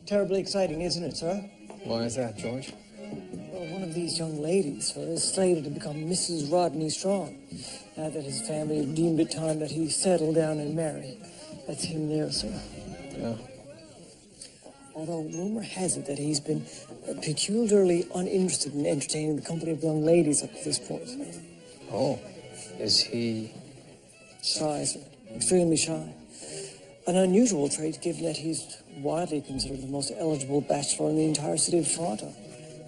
Terribly exciting, isn't it, sir? Why is that, George? Well, one of these young ladies, sir, is slated to become Mrs. Rodney Strong, now that his family have deemed it time that he settle down and marry. That's him there, sir. Yeah. Although rumor has it that he's been peculiarly uninterested in entertaining the company of young ladies up to this point. Oh, is he... Shy, sir. Extremely shy. An unusual trait, given that he's widely considered the most eligible bachelor in the entire city of Toronto.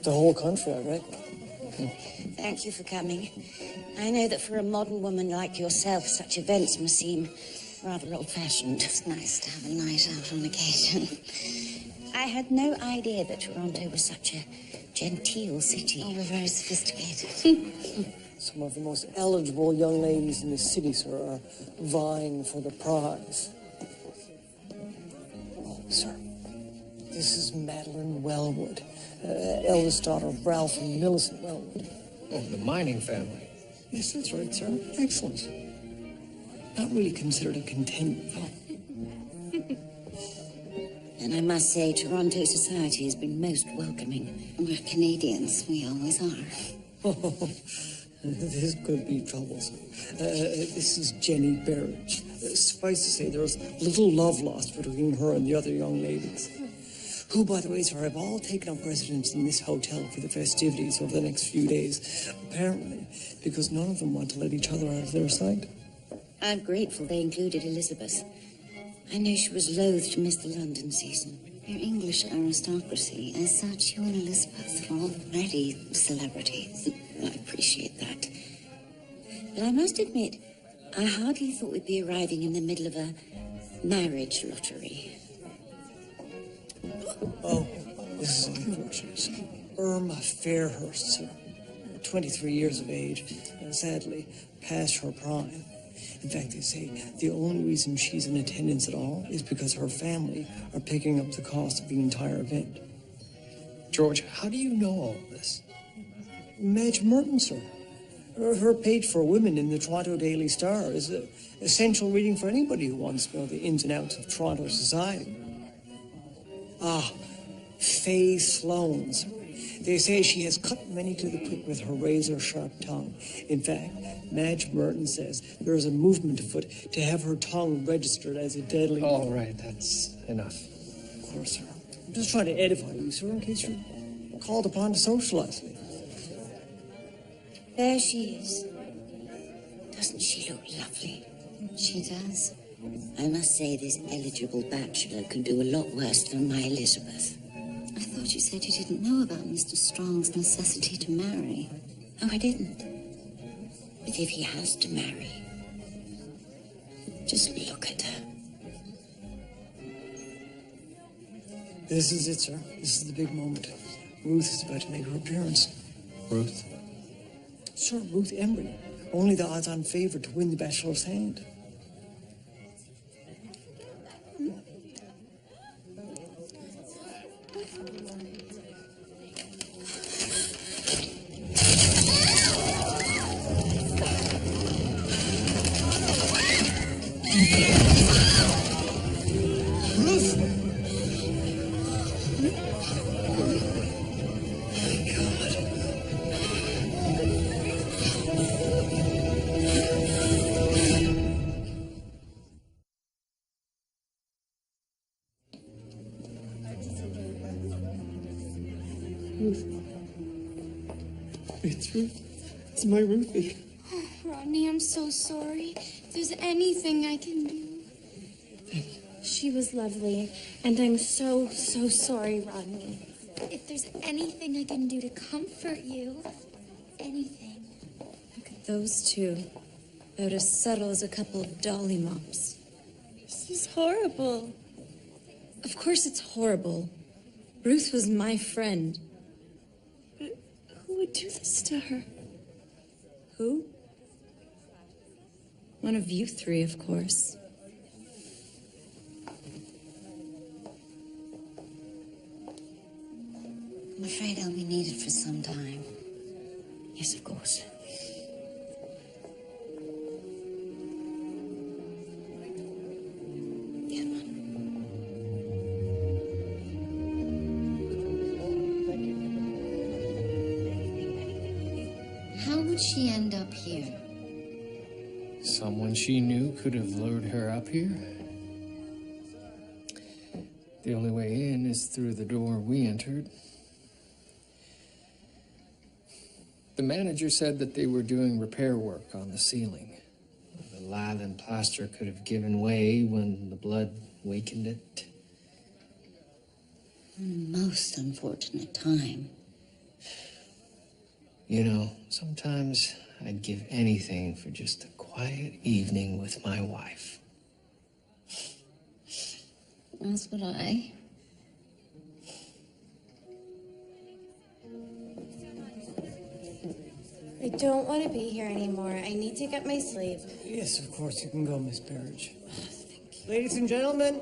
The whole country, I reckon. Thank you for coming. I know that for a modern woman like yourself, such events must seem rather old-fashioned. It's nice to have a night out on occasion. I had no idea that Toronto was such a genteel city. Oh, we're very sophisticated. Some of the most eligible young ladies in the city, sir, are vying for the prize. Sir, this is Madeline Wellwood, eldest daughter of Ralph and Millicent Wellwood. Oh, the mining family. Yes, that's right, sir. Excellent. Not really considered a contender, though. And I must say, Toronto society has been most welcoming. We're Canadians. We always are. Oh, this could be troublesome. This is Jenny Berridge. Suffice to say, there was little love lost between her and the other young ladies, who, by the way, sir, have all taken up residence in this hotel for the festivities over the next few days, apparently because none of them want to let each other out of their sight. I'm grateful they included Elizabeth. I know she was loath to miss the London season. We're English aristocracy. As such, you and Elizabeth are already celebrities. I appreciate that. But I must admit, I hardly thought we'd be arriving in the middle of a marriage lottery. Oh, this is unfortunate. Irma Fairhurst, sir. 23 years of age, sadly, past her prime. In fact, they say the only reason she's in attendance at all is because her family are picking up the cost of the entire event. George, how do you know all of this? Madge Merton, sir. Her page for women in the Toronto Daily Star is essential reading for anybody who wants to know the ins and outs of Toronto society. Ah, Faye Sloan, sir. They say she has cut many to the quick with her razor-sharp tongue. In fact, Madge Merton says there is a movement afoot to have her tongue registered as a deadly... All right, that's enough. Of course, sir. I'm just trying to edify you, sir, in case you're called upon to socialize me. There she is. Doesn't she look lovely? She does. I must say this eligible bachelor can do a lot worse than my Elizabeth. I thought you said you didn't know about Mr. Strong's necessity to marry. Oh, I didn't. But if he has to marry, just look at her. This is it, sir. This is the big moment. Ruth is about to make her appearance. Ruth? Sir, Ruth Embry. Only the odds-on favorite to win the bachelor's hand. It's Ruth. It's my Ruthie. Oh, Rodney, I'm so sorry. If there's anything I can do. She was lovely, and I'm so, so sorry, Rodney. If there's anything I can do to comfort you, anything. Look at those two. About as subtle as a couple of dollymops. This is horrible. Of course it's horrible. Ruth was my friend. But who would do this to her? Who? One of you three, of course. I'm afraid I'll be needed for some time. Yes, of course. How would she end up here? Someone she knew could have lured her up here. The only way in is through the door we entered. The manager said that they were doing repair work on the ceiling. The lath and plaster could have given way when the blood wakened it. A most unfortunate time. You know, sometimes I'd give anything for just a quiet evening with my wife. As would I. I don't want to be here anymore. I need to get my sleep. Yes, of course, you can go, Miss Burridge. Ladies and gentlemen,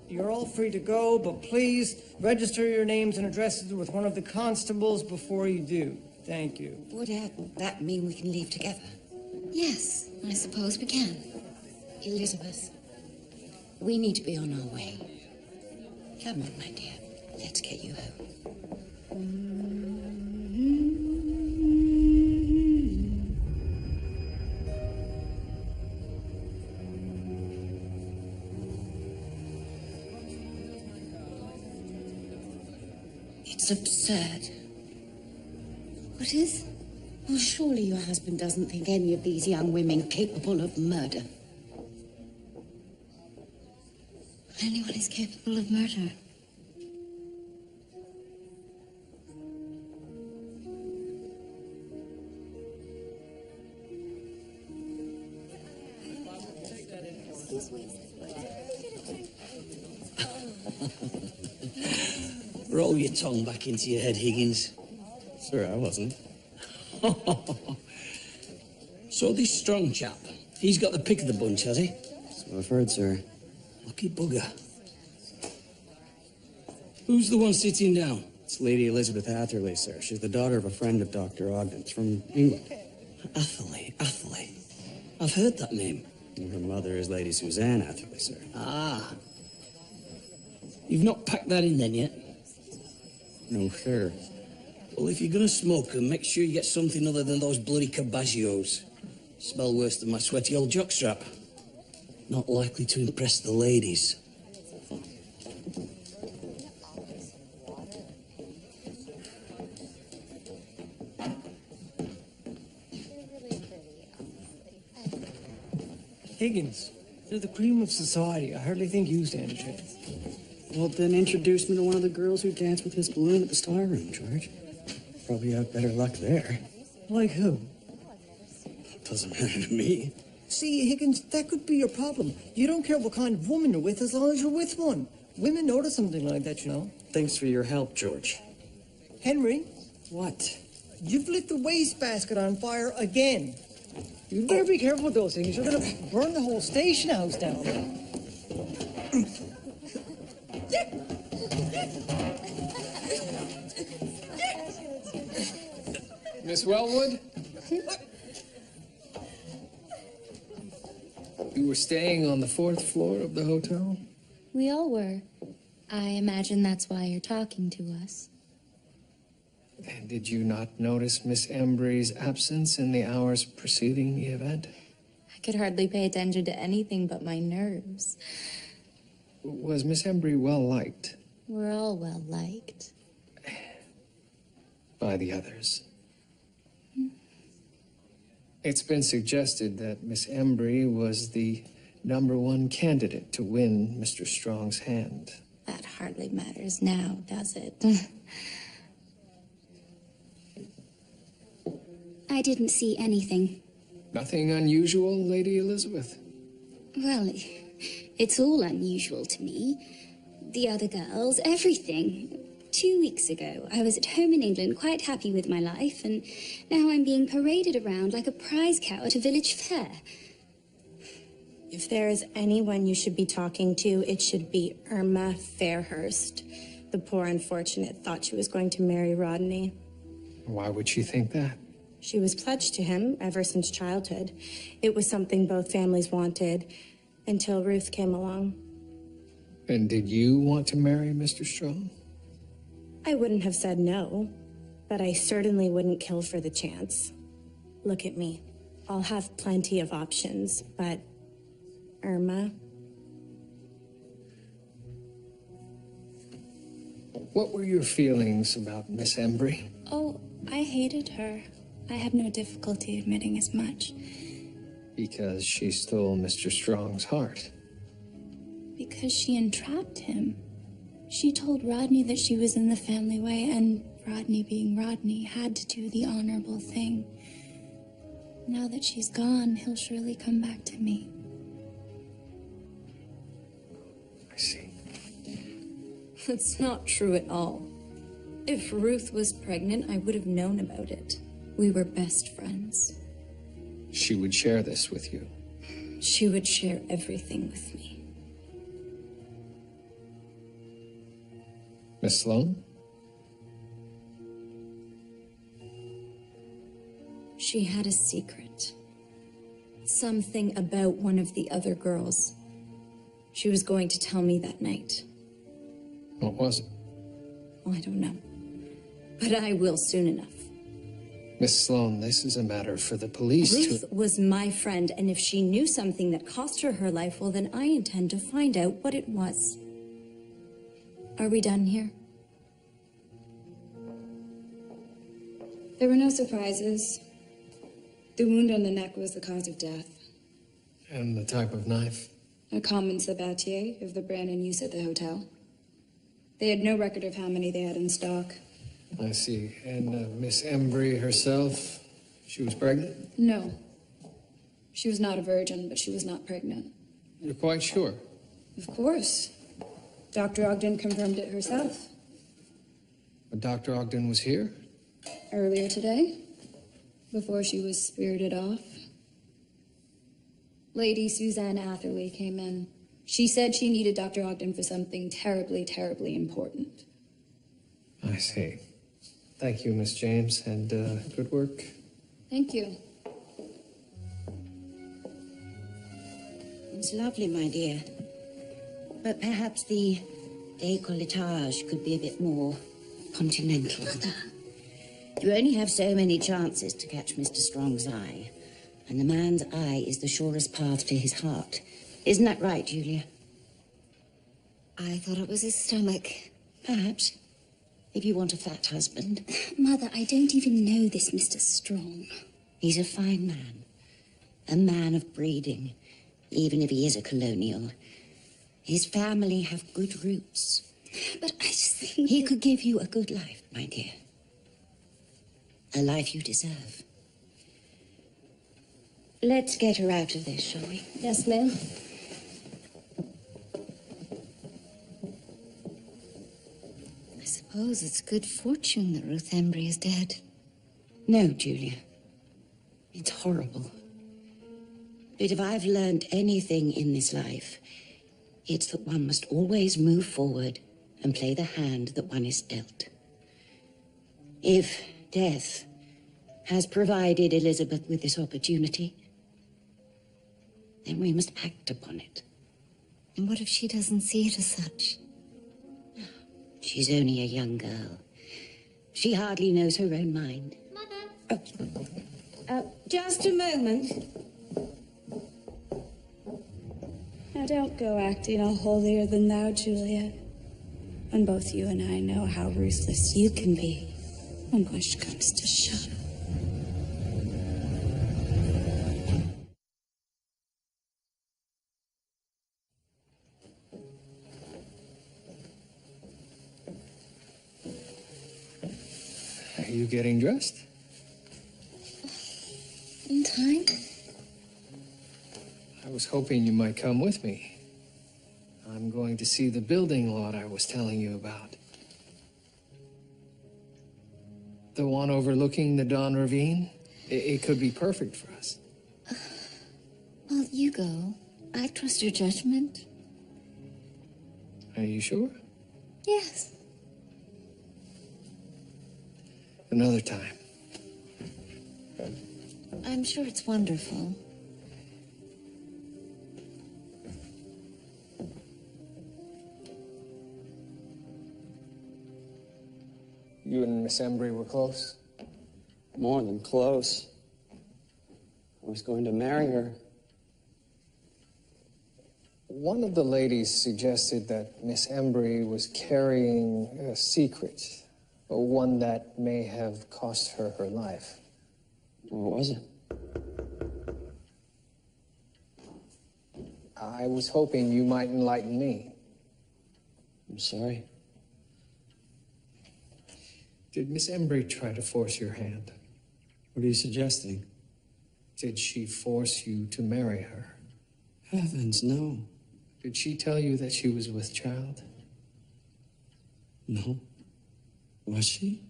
you're all free to go, but please register your names and addresses with one of the constables before you do. Thank you. Would that mean we can leave together? Yes, I suppose we can. Elizabeth, we need to be on our way. Come on, my dear. Let's get you home. It's absurd. What is? Well, surely your husband doesn't think any of these young women capable of murder. Anyone is capable of murder. Roll your tongue back into your head, Higgins. Sir, I wasn't. So this strong chap, he's got the pick of the bunch, has he? So I've heard, sir. Lucky bugger. Who's the one sitting down? It's Lady Elizabeth Atherley, sir. She's the daughter of a friend of Dr. Ogden's from England. Atherley. I've heard that name. And her mother is Lady Suzanne Atherley, sir. Ah. You've not packed that in then yet? No, sir. Well, if you're gonna smoke them, make sure you get something other than those bloody cabaggios. Smell worse than my sweaty old jockstrap. Not likely to impress the ladies. Higgins, you're the cream of society. I hardly think you stand a chance. Well, then introduce me to one of the girls who danced with his balloon at the Star Room, George. Probably have better luck there. Like who? Doesn't matter to me. See, Higgins, that could be your problem. You don't care what kind of woman you're with as long as you're with one. Women notice something like that, you know. Thanks for your help, George. Henry, What? you've lit the wastebasket on fire again. You better be careful with those things. You're gonna burn the whole station house down. Miss Wellwood? You were staying on the 4th floor of the hotel? We all were. I imagine that's why you're talking to us. And did you not notice Miss Embry's absence in the hours preceding the event? I could hardly pay attention to anything but my nerves. Was Miss Embry well liked? We're all well liked. By the others? It's been suggested that Miss Embry was the #1 candidate to win Mr. Strong's hand. That hardly matters now, does it? I didn't see anything. Nothing unusual, Lady Elizabeth? Well, it's all unusual to me. The other girls, everything. 2 weeks ago, I was at home in England, quite happy with my life, and now I'm being paraded around like a prize cow at a village fair. If there is anyone you should be talking to, it should be Irma Fairhurst. The poor unfortunate thought she was going to marry Rodney. Why would she think that? She was pledged to him ever since childhood. It was something both families wanted until Ruth came along. And did you want to marry Mr. Strong? I wouldn't have said no, but I certainly wouldn't kill for the chance. Look at me. I'll have plenty of options, but Irma? What were your feelings about Miss Embry? Oh, I hated her. I have no difficulty admitting as much. Because she stole Mr. Strong's heart. Because she entrapped him. She told Rodney that she was in the family way, and Rodney, being Rodney, had to do the honorable thing. Now that she's gone, he'll surely come back to me. I see. That's not true at all. If Ruth was pregnant, I would have known about it. We were best friends. She would share this with you. She would share everything with me. Miss Sloane? She had a secret. Something about one of the other girls. She was going to tell me that night. What was it? Well, I don't know. But I will soon enough. Miss Sloane, this is a matter for the police Ruth was my friend, and if she knew something that cost her her life, well, then I intend to find out what it was. Are we done here? There were no surprises. The wound on the neck was the cause of death. And the type of knife? A common sabatier of the brand in use at the hotel. They had no record of how many they had in stock. I see. And Miss Embry herself, she was pregnant? No. She was not a virgin, but she was not pregnant. You're quite sure? Of course. Dr. Ogden confirmed it herself. But Dr. Ogden was here? Earlier today, before she was spirited off. Lady Suzanne Atherley came in. She said she needed Dr. Ogden for something terribly, terribly important. I see. Thank you, Miss James, and good work. Thank you. It's lovely, my dear. But perhaps the décolletage could be a bit more continental. You only have so many chances to catch Mr. Strong's eye. And the man's eye is the surest path to his heart. Isn't that right, Julia? I thought it was his stomach. Perhaps. If you want a fat husband. Mother, I don't even know this Mr. Strong. He's a fine man. A man of breeding, even if he is a colonial. His family have good roots. But I just think... He could give you a good life, my dear. A life you deserve. Let's get her out of this, shall we? Yes, ma'am. I suppose it's good fortune that Ruth Embry is dead. No, Julia. It's horrible. But if I've learned anything in this life, it's that one must always move forward and play the hand that one is dealt. If death has provided Elizabeth with this opportunity, then we must act upon it. And what if she doesn't see it as such? She's only a young girl. She hardly knows her own mind. Mother! Just a moment. Now don't go acting all holier than thou, Julia. When both you and I know how ruthless you can be when push comes to shove. you getting dressed? In time? I was hoping you might come with me. I'm going to see the building lot I was telling you about. The one overlooking the Don Ravine? It could be perfect for us. Well, you go. I trust your judgment. Are you sure? Yes. Another time. I'm sure it's wonderful. You and Miss Embry were close? More than close. I was going to marry her. One of the ladies suggested that Miss Embry was carrying a secret, one that may have cost her her life. What was it? I was hoping you might enlighten me. I'm sorry. Did Miss Embry try to force your hand? What are you suggesting? Did she force you to marry her? Heavens, no. Did she tell you that she was with child? No. Was she?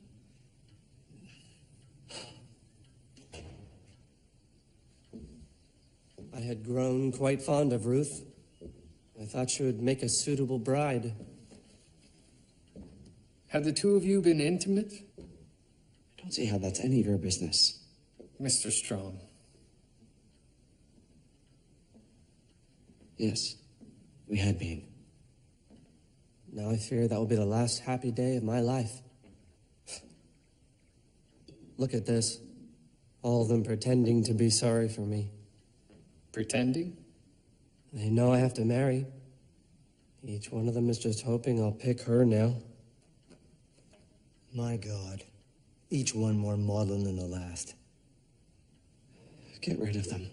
I had grown quite fond of Ruth. I thought she would make a suitable bride. Have the two of you been intimate? I don't see how that's any of your business. Mr. Strong. Yes, we had been. Now I fear that will be the last happy day of my life. Look at this. All of them pretending to be sorry for me. Pretending? They know I have to marry. Each one of them is just hoping I'll pick her now. My God. Each one more maudlin than the last. Get rid of them.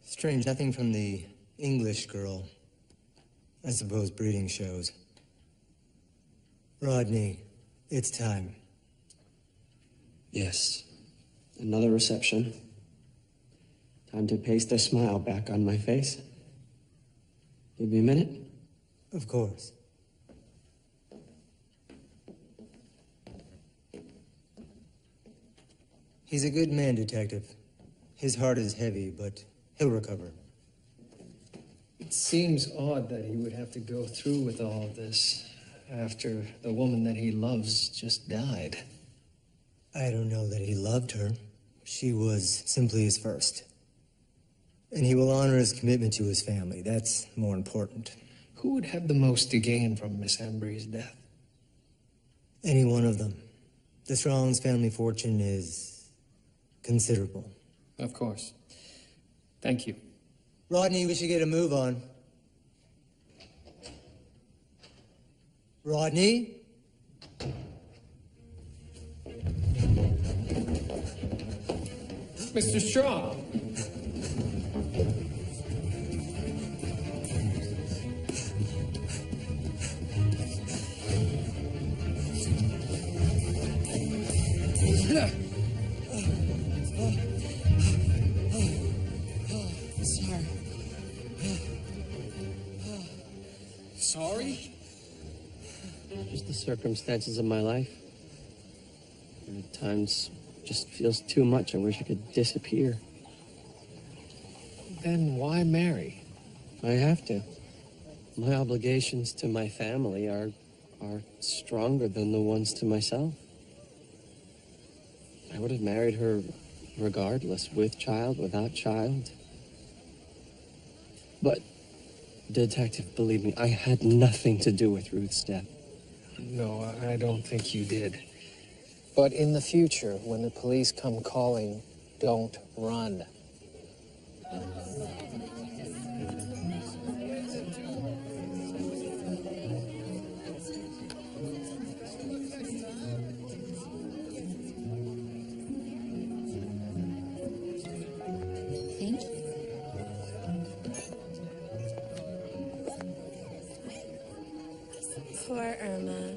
Strange, nothing from the English girl. I suppose breeding shows. Rodney, it's time. Yes. Another reception. Time to paste a smile back on my face. Give me a minute? Of course. He's a good man, Detective. His heart is heavy, but he'll recover. It seems odd that he would have to go through with all of this after the woman that he loves just died. I don't know that he loved her. She was simply his first. And he will honor his commitment to his family. That's more important. Who would have the most to gain from Miss Embry's death? Any one of them. The Strong's family fortune is considerable. Of course. Thank you. Rodney, we should get a move on. Rodney? Mr. Strong! Sorry? Just the circumstances of my life. And at times, just feels too much. I wish I could disappear. Then why marry? I have to. My obligations to my family are stronger than the ones to myself. I would have married her regardless, with child, without child. But, Detective, believe me, I had nothing to do with Ruth's death. No, I don't think you did. But in the future, when the police come calling, don't run. Thank you. Poor Irma.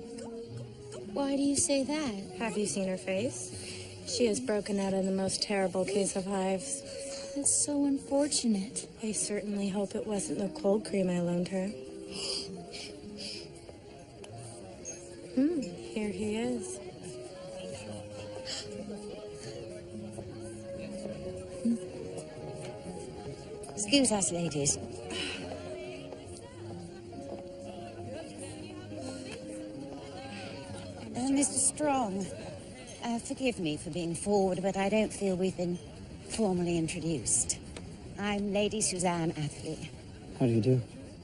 Why do you say that? Have you seen her face? She has broken out in the most terrible case of hives. That's so unfortunate. I certainly hope it wasn't the cold cream I loaned her. Here he is. Excuse us, ladies. Mr. Strong, forgive me for being forward, but I don't feel we've been formally introduced. I'm Lady Suzanne Atherley. How do you do?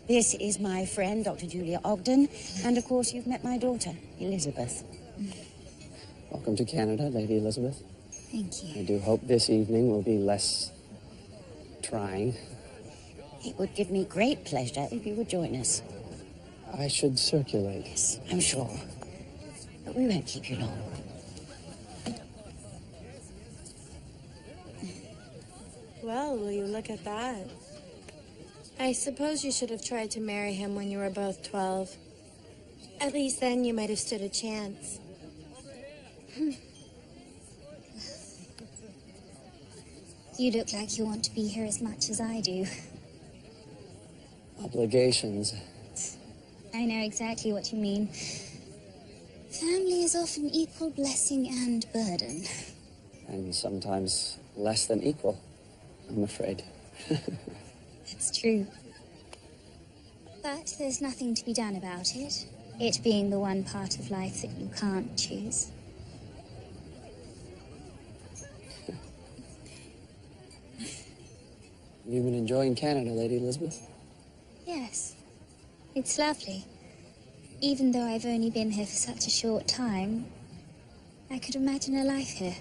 This is my friend, Dr. Julia Ogden, and of course you've met my daughter, Elizabeth. Welcome to Canada, Lady Elizabeth. Thank you. I do hope this evening will be less trying. It would give me great pleasure if you would join us. I should circulate. Yes, I'm sure. But we won't keep you long. Well, will you look at that? I suppose you should have tried to marry him when you were both 12. At least then you might have stood a chance. You look like you want to be here as much as I do. Obligations. I know exactly what you mean. Family is often equal blessing and burden. And sometimes less than equal, I'm afraid. That's true. But there's nothing to be done about it. It being the one part of life that you can't choose. You've been enjoying Canada, Lady Elizabeth? Yes. It's lovely. Even though I've only been here for such a short time, I could imagine a life here.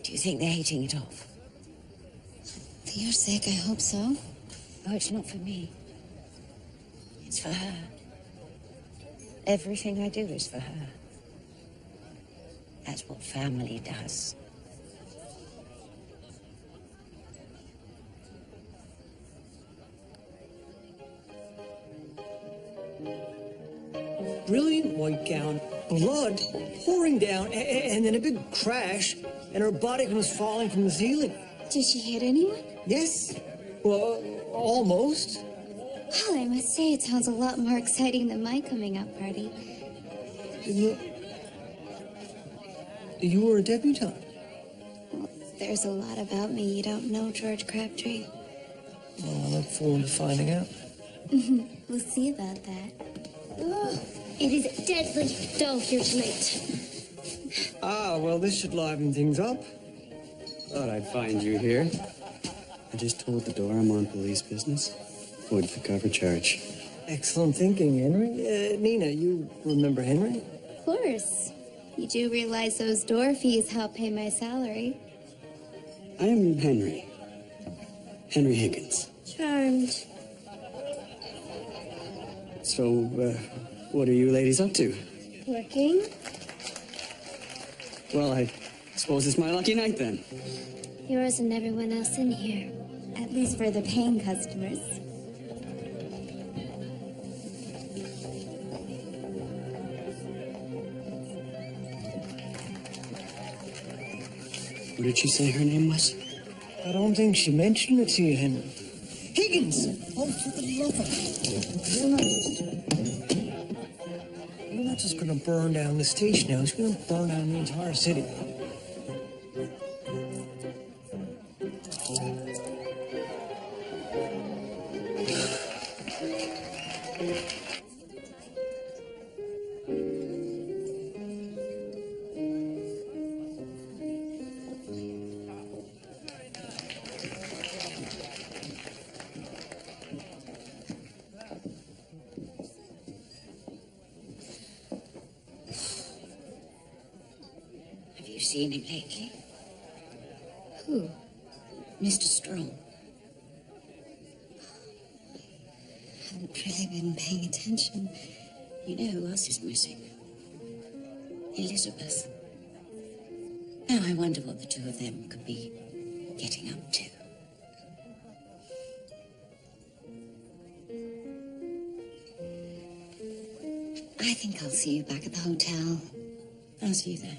Do you think they're hitting it off? For your sake, I hope so. Oh, it's not for me. It's for her. Everything I do is for her. That's what family does. Brilliant white gown, blood pouring down, and then a big crash, and her body comes falling from the ceiling. Did she hit anyone? Yes. Well, almost. Well, I must say it sounds a lot more exciting than my coming up party. You were a debutante. Well, there's a lot about me you don't know, George Crabtree. Well, I look forward to finding out. We'll see about that. Oh, it is deadly dull here tonight. Ah, well, this should liven things up. Thought I'd find you here. I just told the door I'm on police business. Wood for cover charge. Excellent thinking, Henry. Nina, you remember Henry? Of course. You do realize those door fees help pay my salary. I'm Henry. Henry Higgins. Charmed. So, what are you ladies up to? Working? Well, I suppose it's my lucky night then. Yours and everyone else in here. At least for the paying customers. What did she say her name was? I don't think she mentioned it to you, Henry. Higgins! Oh, for the love of it. We're not just going to burn down the station house. We're going to burn down the entire city. Have you seen him lately? Who? Mr. Strong. Haven't really been paying attention. You know who else is missing? Elizabeth. Now I wonder what the two of them could be getting up to. think I'll see you back at the hotel. I'll see you there.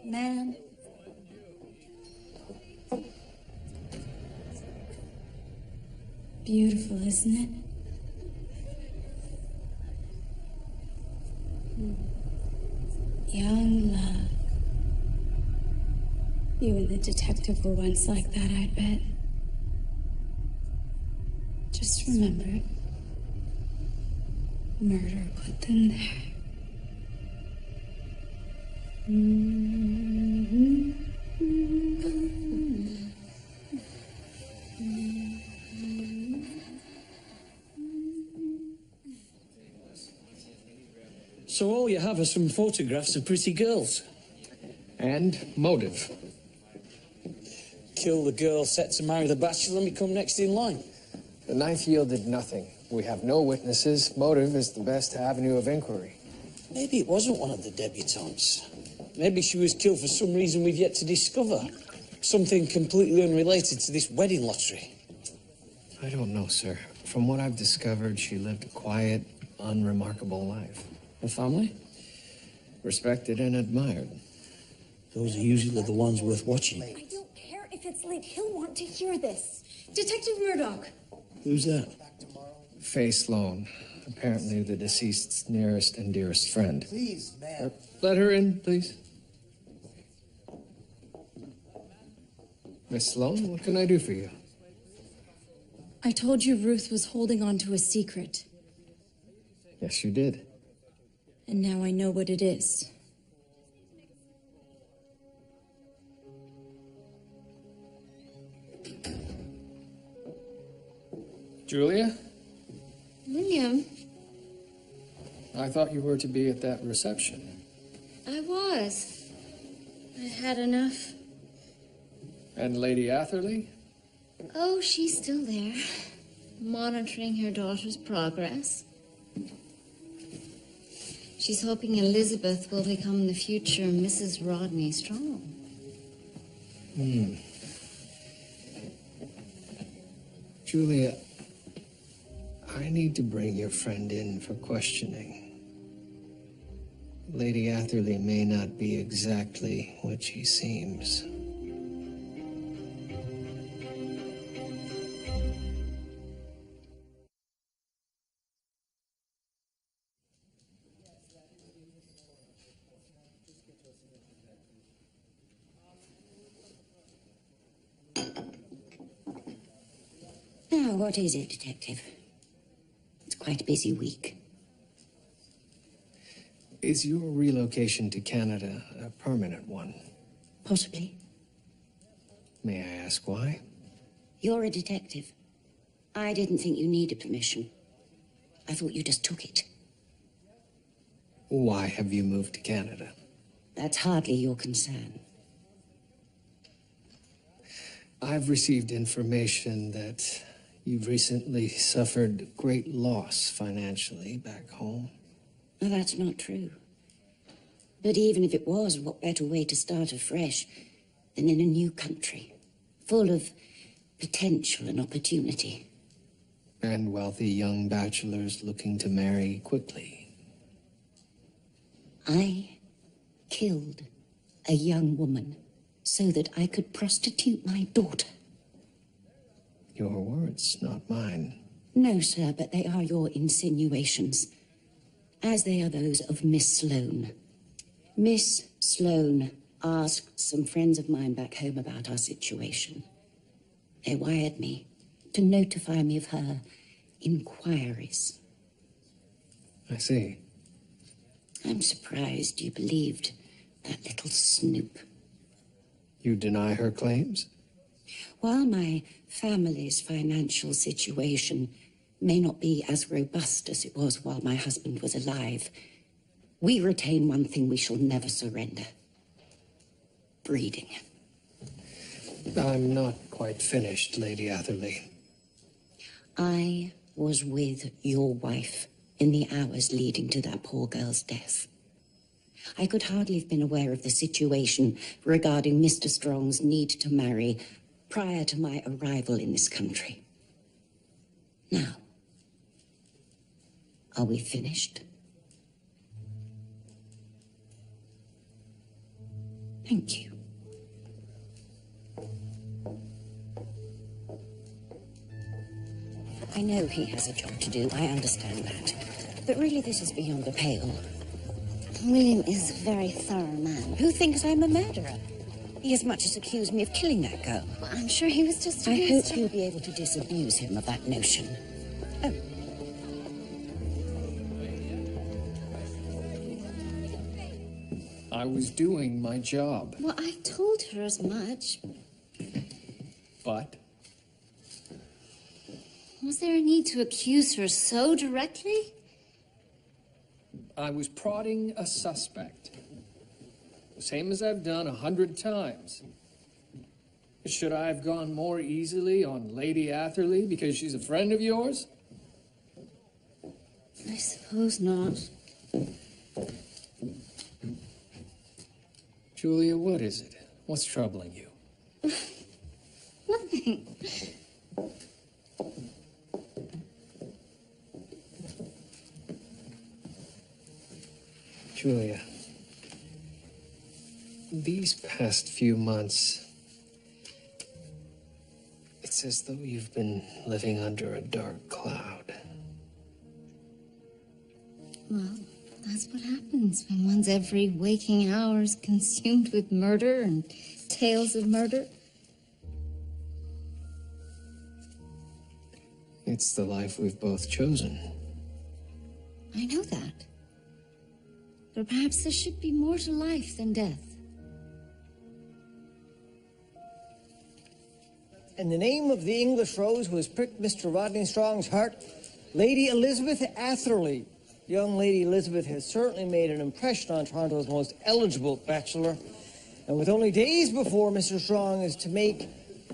Ma'am. Beautiful, isn't it? Young love. You and the detective were once like that, I'd bet. Just remember, murder put them there. So all you have are some photographs of pretty girls? And motive. Kill the girl set to marry the bachelor and become next in line. The knife yielded nothing. We have no witnesses. Motive is the best avenue of inquiry. Maybe it wasn't one of the debutantes. Maybe she was killed for some reason we've yet to discover. Something completely unrelated to this wedding lottery. I don't know, sir. From what I've discovered, she lived a quiet, unremarkable life. Her family? Respected and admired. Those are usually the ones worth watching. I don't care if it's late. He'll want to hear this. Detective Murdoch. Who's that? Faye Sloan. Apparently the deceased's nearest and dearest friend. Please, ma'am. Let her in, please. Miss Sloan, what can I do for you? I told you Ruth was holding on to a secret. Yes, you did. And now I know what it is. Julia? William, I thought you were to be at that reception. I was. I had enough. And Lady Atherley? Oh, she's still there, monitoring her daughter's progress. She's hoping Elizabeth will become the future Mrs. Rodney Strong. Julia, I need to bring your friend in for questioning. Lady Atherley may not be exactly what she seems. Now, what is it, Detective? It's quite a busy week. Is your relocation to Canada a permanent one? Possibly. May I ask why? You're a detective. I didn't think you needed permission. I thought you just took it. Why have you moved to Canada? That's hardly your concern. I've received information that you've recently suffered great loss financially back home. No, that's not true. But even if it was, what better way to start afresh than in a new country, full of potential and opportunity. And wealthy young bachelors looking to marry quickly. I killed a young woman so that I could prostitute my daughter. Your words, not mine. No, sir, but they are your insinuations, as they are those of Miss Sloan. Miss Sloan asked some friends of mine back home about our situation. They wired me to notify me of her inquiries. I see. I'm surprised you believed that little snoop. You deny her claims? While my family's financial situation may not be as robust as it was while my husband was alive, We retain one thing we shall never surrender. Breeding. I'm not quite finished, Lady Atherley. I was with your wife in the hours leading to that poor girl's death. I could hardly have been aware of the situation regarding Mr. Strong's need to marry prior to my arrival in this country. Now, are we finished? Thank you. I know he has a job to do, I understand that. But really, this is beyond the pale. William is a very thorough man. Who thinks I'm a murderer? He as much as accused me of killing that girl. Well, I'm sure he was just... I hope you'll be able to disabuse him of that notion. Oh. I was doing my job. Well, I told her as much. But? Was there a need to accuse her so directly? I was prodding a suspect. The same as I've done 100 times. Should I have gone more easily on Lady Atherley because she's a friend of yours? I suppose not. Julia, what is it? What's troubling you? Nothing. Julia, these past few months, it's as though you've been living under a dark cloud. Well, that's what happens when one's every waking hour is consumed with murder and tales of murder. It's the life we've both chosen. I know that. But perhaps there should be more to life than death. And the name of the English rose who has pricked Mr. Rodney Strong's heart, Lady Elizabeth Atherley. Young Lady Elizabeth has certainly made an impression on Toronto's most eligible bachelor. And with only days before Mr. Strong is to make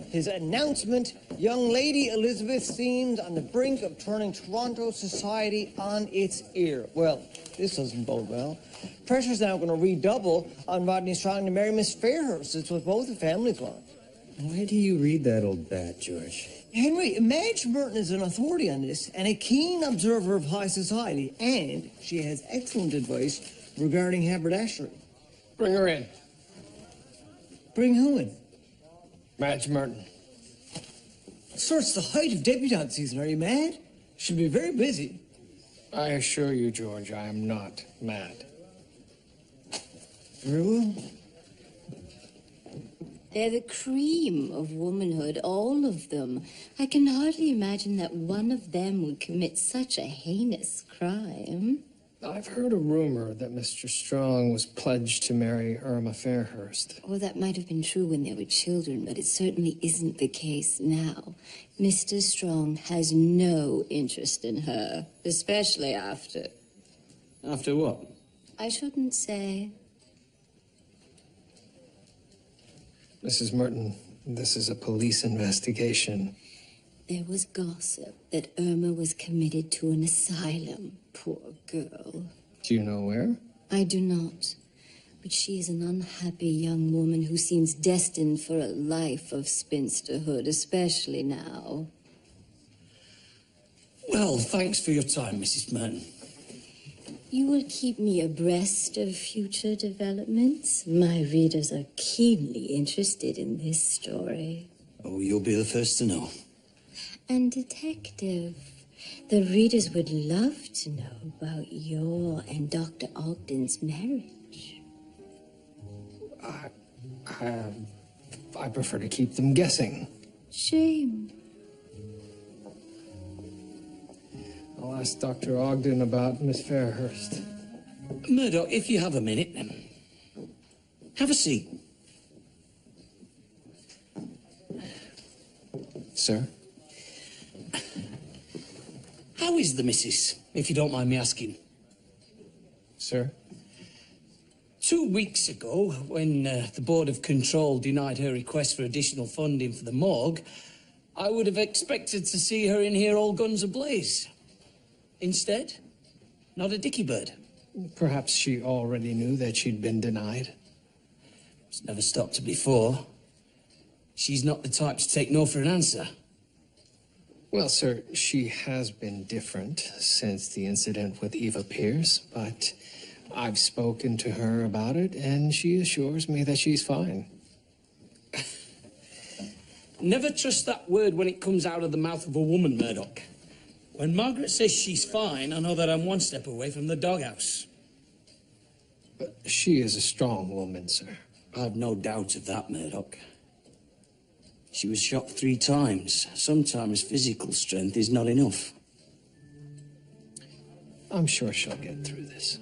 his announcement, young Lady Elizabeth seems on the brink of turning Toronto society on its ear. Well, this doesn't bode well. Pressure's now going to redouble on Rodney Strong to marry Miss Fairhurst. It's what both the families want. Where do you read that old bat, George? Henry, Madge Merton is an authority on this and a keen observer of high society, and she has excellent advice regarding haberdashery. Bring her in. Bring who in? Madge Merton. Sir, it's the height of debutante season. Are you mad? Should be very busy. I assure you, George, I am not mad. Very well. They're the cream of womanhood, all of them. I can hardly imagine that one of them would commit such a heinous crime. I've heard a rumor that Mr. Strong was pledged to marry Irma Fairhurst. Well, that might have been true when they were children, but it certainly isn't the case now. Mr. Strong has no interest in her, especially after... After what? I shouldn't say. Mrs. Merton, this is a police investigation. There was gossip that Irma was committed to an asylum. Poor girl. Do you know where? I do not. But she is an unhappy young woman who seems destined for a life of spinsterhood, especially now. Well, thanks for your time, Mrs. Merton. You will keep me abreast of future developments. My readers are keenly interested in this story. Oh, you'll be the first to know. And Detective, the readers would love to know about your and Dr. Ogden's marriage. I prefer to keep them guessing. Shame. I'll ask Dr. Ogden about Miss Fairhurst. Murdoch, if you have a minute, have a seat. Sir? How is the missus, if you don't mind me asking? Sir? 2 weeks ago, when the Board of Control denied her request for additional funding for the morgue, I would have expected to see her in here all guns ablaze. Instead, not a dicky bird. Perhaps she already knew that she'd been denied. It's never stopped her before. She's not the type to take no for an answer. Well, sir, she has been different since the incident with Eva Pierce, but I've spoken to her about it, and she assures me that she's fine. Never trust that word when it comes out of the mouth of a woman, Murdoch. When Margaret says she's fine, I know that I'm one step away from the doghouse. But she is a strong woman, sir. I've no doubt of that, Murdoch. She was shot 3 times. Sometimes physical strength is not enough. I'm sure she'll get through this.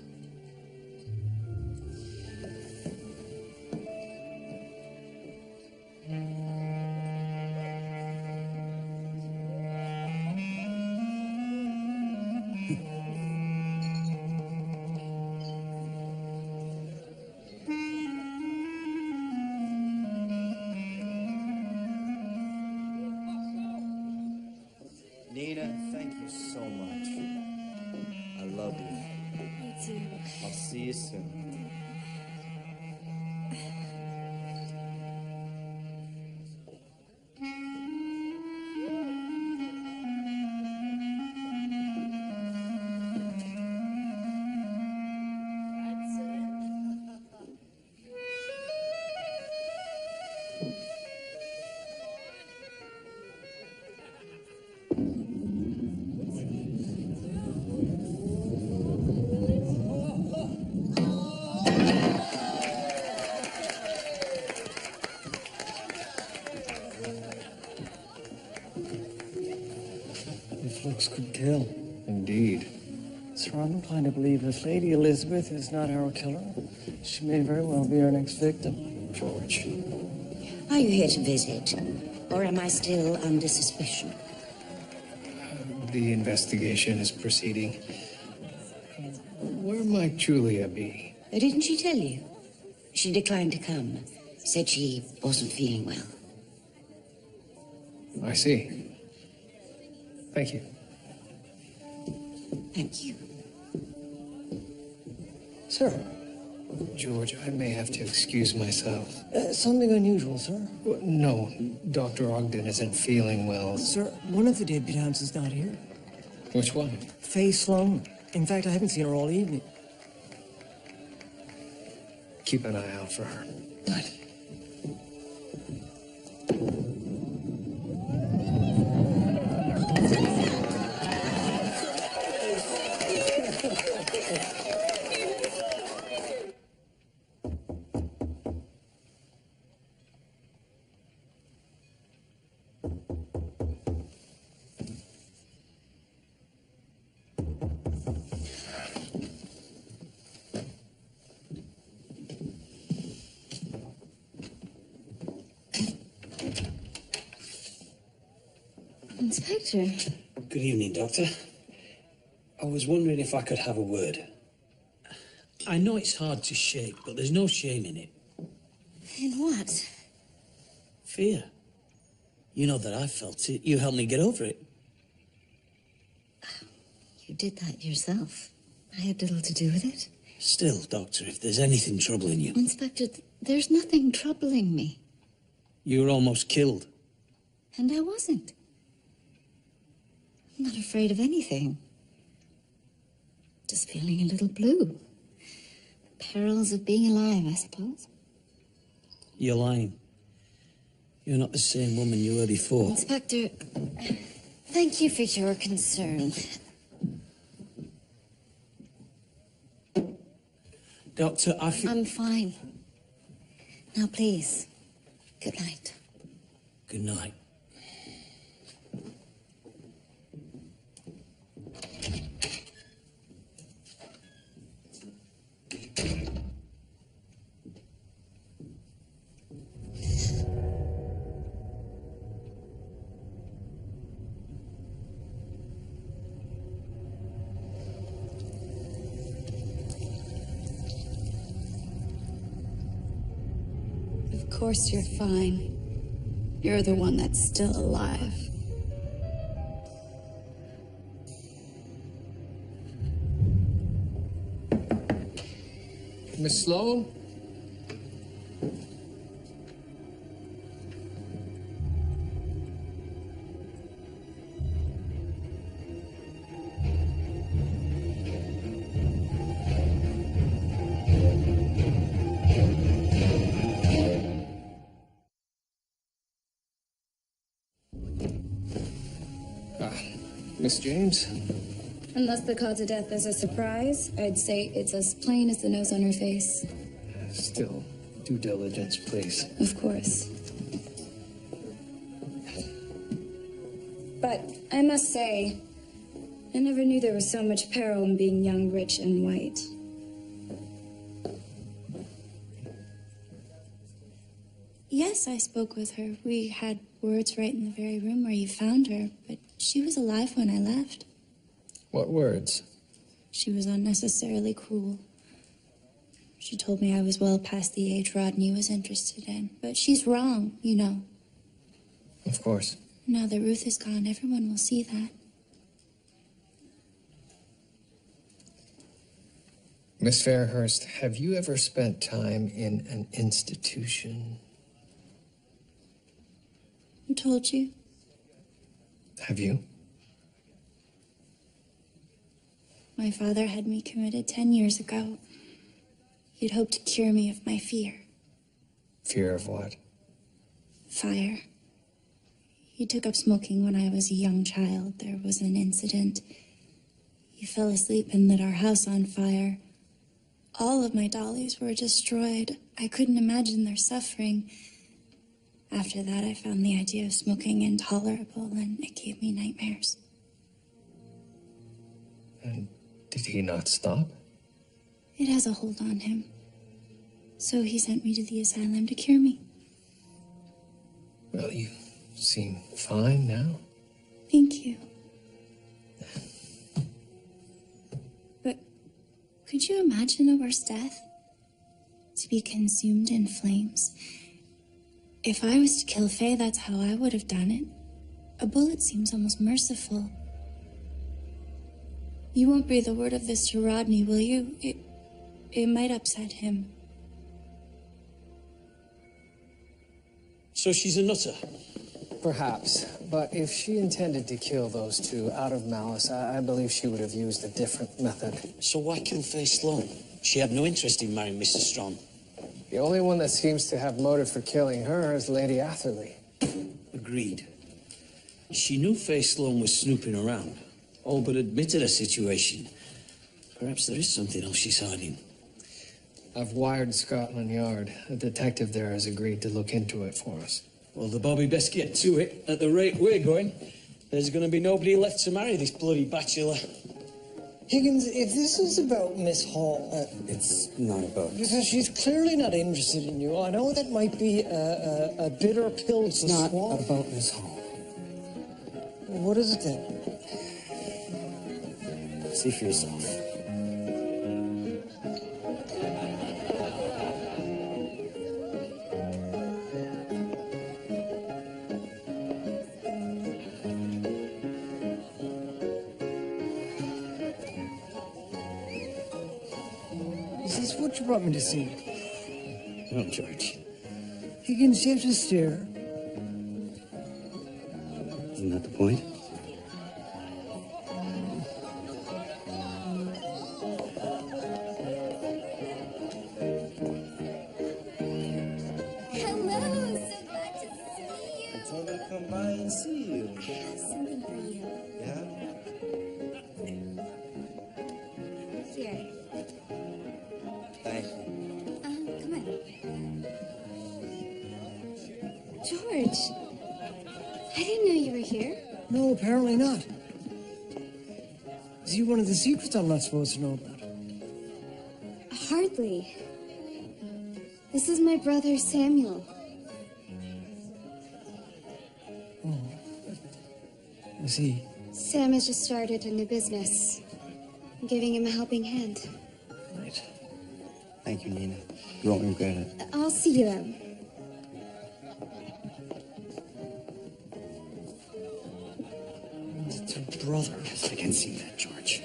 Nina, thank you so much. I love you. Me too. I'll see you soon. If looks could kill. Indeed. Sir, I'm inclined to believe if Lady Elizabeth is not our killer, she may very well be our next victim. George. Are you here to visit? Or am I still under suspicion? The investigation is proceeding. Where might Julia be? Didn't she tell you? She declined to come. Said she wasn't feeling well. I see. Thank you. Thank you. Sir. George, I may have to excuse myself. Something unusual, sir? No, Dr. Ogden isn't feeling well. Sir, one of the debutantes is not here. Which one? Faye Sloan. In fact, I haven't seen her all evening. Keep an eye out for her. Right. Inspector. Good evening, Doctor. I was wondering if I could have a word. I know it's hard to shake, but there's no shame in it. In what? Fear. You know that I felt it. You helped me get over it. You did that yourself. I had little to do with it. Still, Doctor, if there's anything troubling you... Inspector, there's nothing troubling me. You were almost killed. And I wasn't. I'm not afraid of anything. Just feeling a little blue. Perils of being alive, I suppose. You're lying. You're not the same woman you were before. Inspector, thank you for your concern. Doctor, I'm fine. Now, please, good night. Good night. course you're fine. You're the one that's still alive. Miss Sloan? Miss James? Unless the cause of death is a surprise, I'd say it's as plain as the nose on her face. Still, due diligence, please. Of course. But I must say, I never knew there was so much peril in being young, rich, and white. Yes, I spoke with her. We had words right in the very room where you found her, but she was alive when I left. What words? She was unnecessarily cruel. She told me I was well past the age Rodney was interested in. But she's wrong, you know. Of course. Now that Ruth is gone, everyone will see that. Miss Fairhurst, have you ever spent time in an institution? Who told you? Have you? My father had me committed 10 years ago. He'd hoped to cure me of my fear. Fear of what? Fire. He took up smoking when I was a young child. There was an incident. He fell asleep and lit our house on fire. All of my dollies were destroyed. I couldn't imagine their suffering. After that, I found the idea of smoking intolerable, and it gave me nightmares. And did he not stop? It has a hold on him. So he sent me to the asylum to cure me. Well, you seem fine now. Thank you. But could you imagine a worse death? To be consumed in flames. If I was to kill Faye, that's how I would have done it. A bullet seems almost merciful. You won't breathe a word of this to Rodney, will you? It might upset him. So she's a nutter? Perhaps. But if she intended to kill those two out of malice, I believe she would have used a different method. So why kill Faye Sloan? She had no interest in marrying Mr. Strong. The only one that seems to have motive for killing her is Lady Atherley. Agreed. She knew Faye Sloan was snooping around, all but admitted her situation. Perhaps there is something else she's hiding. I've wired Scotland Yard. A detective there has agreed to look into it for us. Well, the Bobby best get to it. At the rate we're going, there's going to be nobody left to marry this bloody bachelor. Higgins, if this is about Miss Hall... it's not about... Because she's clearly not interested in you. I know that might be a bitter pill to swallow. It's not about Miss Hall. What is it then? See for yourself. Is this what you brought me to see? No, George. Higgins, you have to stare. Isn't that the point? Hello, so glad to see you. I told her to come by and see you. I have something for you. Yeah? Here. Thank you. Come on. George, I didn't know you were here. No, apparently not. Is he one of the secrets I'm not supposed to know about? Hardly. This is my brother, Samuel. Oh. I see. Sam has just started a new business. I'm giving him a helping hand. Right. Thank you, Nina. You won't regret it. I'll see you out. brother. I can see that, George.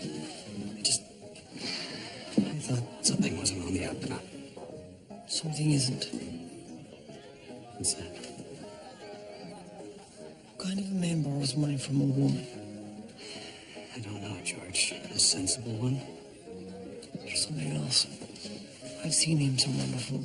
I thought something wasn't on the up and up. Something isn't. What's that? What kind of a man borrows money from a woman? I don't know, George. A sensible one? Or something else. I've seen him somewhere before.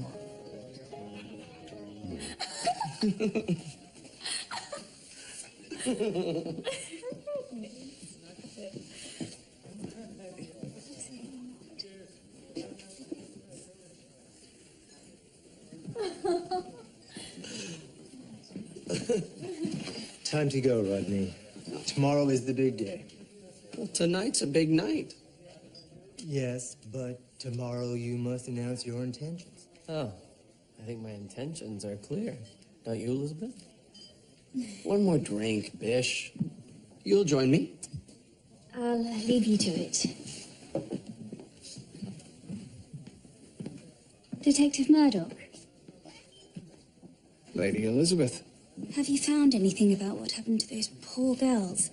Time to go, Rodney. Tomorrow is the big day. Well, tonight's a big night. Yes, but tomorrow you must announce your intentions. Oh, I think my intentions are clear. Don't you, Elizabeth? One more drink, Bish. You'll join me. I'll leave you to it. Detective Murdoch, Lady Elizabeth, Have you found anything about what happened to those poor girls?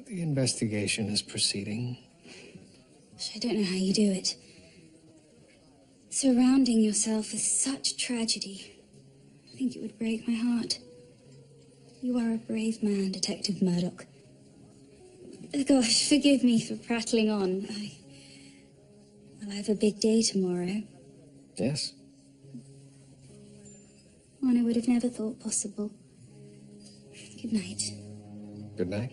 the investigation is proceeding. I don't know how you do it. Surrounding yourself with such tragedy. I think it would break my heart. You are a brave man, Detective Murdoch. Gosh, forgive me for prattling on. I have a big day tomorrow. Yes. One I would have never thought possible. Good night. Good night.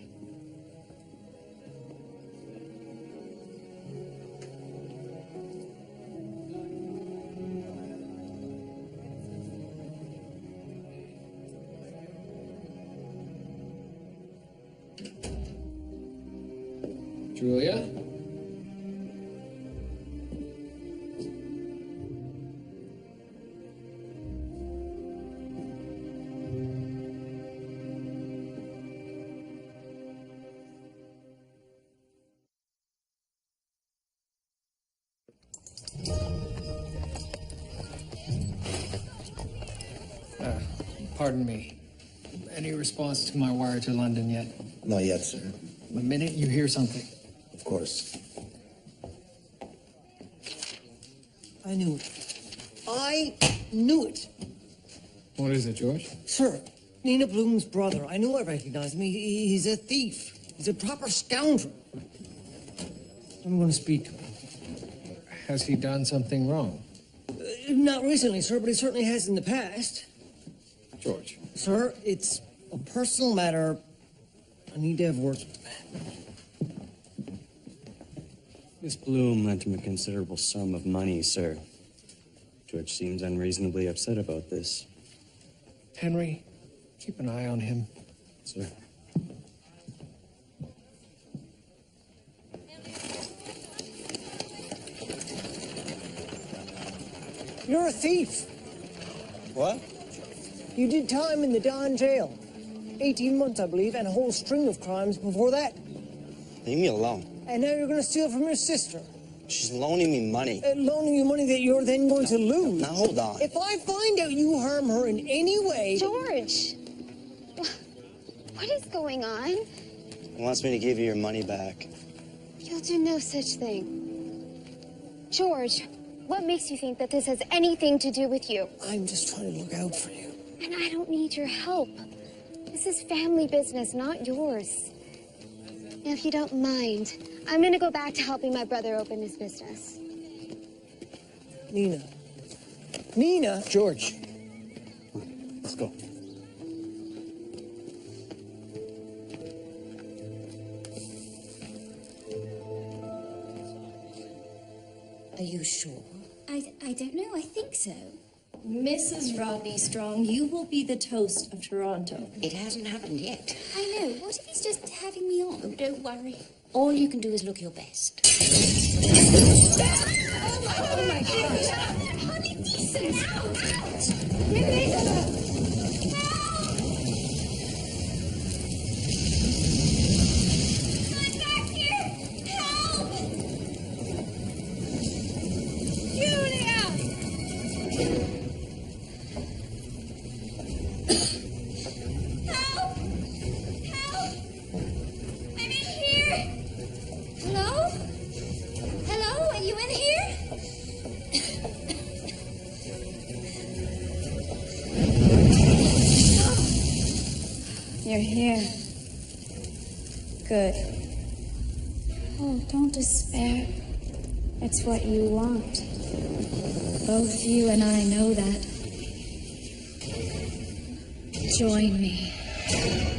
Julia? Pardon me. Any response to my wire to London yet? Not yet, sir. The minute you hear something. Of course. I knew it. I knew it. What is it, George? Sir, Nina Bloom's brother. I knew I recognized him. He's a thief. He's a proper scoundrel. I'm going to speak to him. Has he done something wrong? Not recently, sir, but he certainly has in the past. George. Sir, it's a personal matter. I need to have words with the man. Miss Bloom lent him a considerable sum of money, sir. George seems unreasonably upset about this. Henry, keep an eye on him. Sir. You're a thief. What? You did time in the Don jail. 18 months, I believe, and a whole string of crimes before that. Leave me alone. And now you're going to steal from your sister. She's loaning me money. Loaning you money that you're then going to lose. Now, hold on. If I find out you harm her in any way... George! What is going on? He wants me to give you your money back. You'll do no such thing. George, what makes you think that this has anything to do with you? I'm just trying to look out for you. And I don't need your help. This is family business, not yours. Now, if you don't mind, I'm going to go back to helping my brother open his business. Nina. Nina! George. Let's go. Are you sure? I don't know. I think so. Mrs. Rodney Strong, you will be the toast of Toronto. It hasn't happened yet. I know. What if he's just having me on? Oh, don't worry. All you can do is look your best. Oh my God! Honey, decent! Elizabeth! You're here. Good. Oh, don't despair. It's what you want. Both you and I know that. Join me.